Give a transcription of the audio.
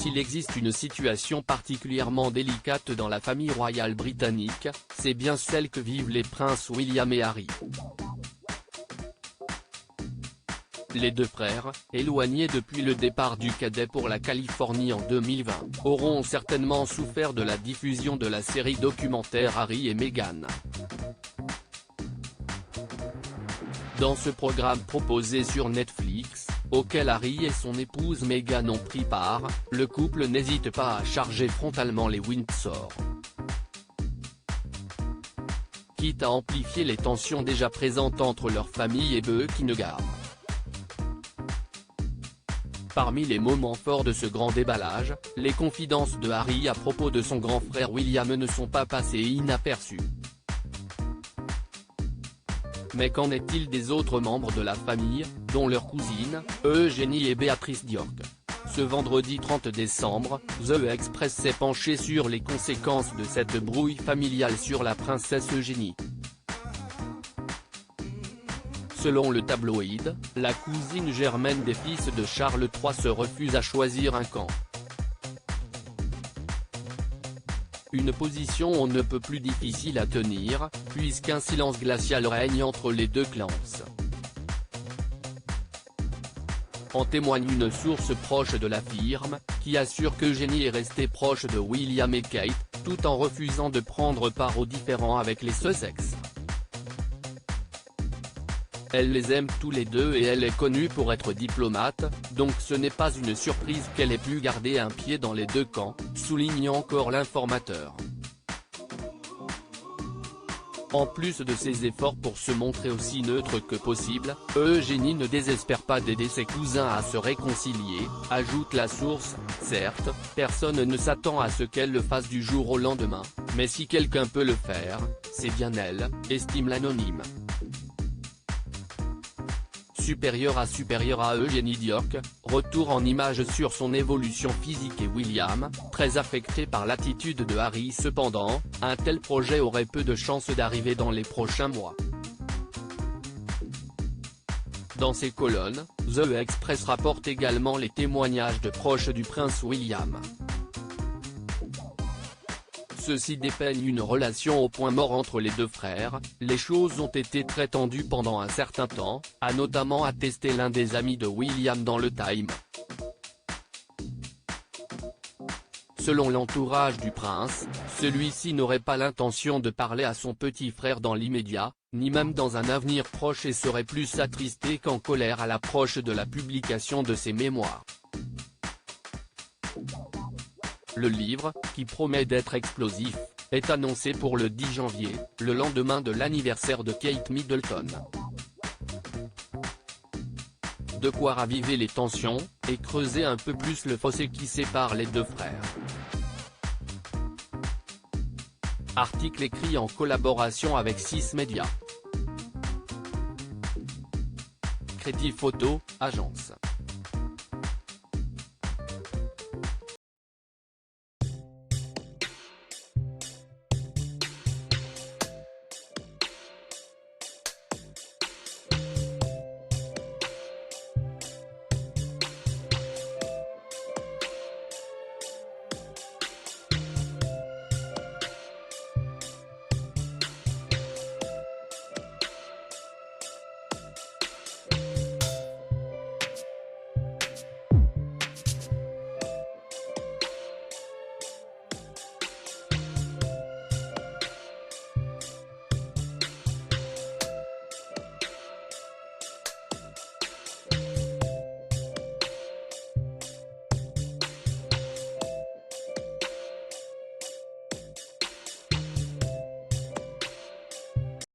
S'il existe une situation particulièrement délicate dans la famille royale britannique, c'est bien celle que vivent les princes William et Harry. Les deux frères, éloignés depuis le départ du cadet pour la Californie en 2020, auront certainement souffert de la diffusion de la série documentaire Harry et Meghan. Dans ce programme proposé sur Netflix, auquel Harry et son épouse Meghan ont pris part, le couple n'hésite pas à charger frontalement les Windsor. Quitte à amplifier les tensions déjà présentes entre leur famille et Buckingham. Parmi les moments forts de ce grand déballage, les confidences de Harry à propos de son grand frère William ne sont pas passées inaperçues. Mais qu'en est-il des autres membres de la famille, dont leurs cousines, Eugénie et Béatrice d'York? Ce vendredi 30 décembre, The Express s'est penché sur les conséquences de cette brouille familiale sur la princesse Eugénie. Selon le tabloïd, la cousine germaine des fils de Charles III se refuse à choisir un camp. Une position on ne peut plus difficile à tenir, puisqu'un silence glacial règne entre les deux clans. En témoigne une source proche de la firme, qui assure qu'Eugénie est restée proche de William et Kate, tout en refusant de prendre part aux différends avec les Sussex. Elle les aime tous les deux et elle est connue pour être diplomate, donc ce n'est pas une surprise qu'elle ait pu garder un pied dans les deux camps, souligne encore l'informateur. En plus de ses efforts pour se montrer aussi neutre que possible, Eugénie ne désespère pas d'aider ses cousins à se réconcilier, ajoute la source. Certes, personne ne s'attend à ce qu'elle le fasse du jour au lendemain, mais si quelqu'un peut le faire, c'est bien elle, estime l'anonyme. Supérieur à Eugénie d'York, retour en images sur son évolution physique et William, très affecté par l'attitude de Harry. Cependant, un tel projet aurait peu de chances d'arriver dans les prochains mois. Dans ses colonnes, The Express rapporte également les témoignages de proches du prince William. Ceux-ci dépeignent une relation au point mort entre les deux frères, les choses ont été très tendues pendant un certain temps, a notamment attesté l'un des amis de William dans le Time. Selon l'entourage du prince, celui-ci n'aurait pas l'intention de parler à son petit frère dans l'immédiat, ni même dans un avenir proche et serait plus attristé qu'en colère à l'approche de la publication de ses mémoires. Le livre, qui promet d'être explosif, est annoncé pour le 10 janvier, le lendemain de l'anniversaire de Kate Middleton. De quoi raviver les tensions, et creuser un peu plus le fossé qui sépare les deux frères. Article écrit en collaboration avec 6 médias. Crédit Photo, agence.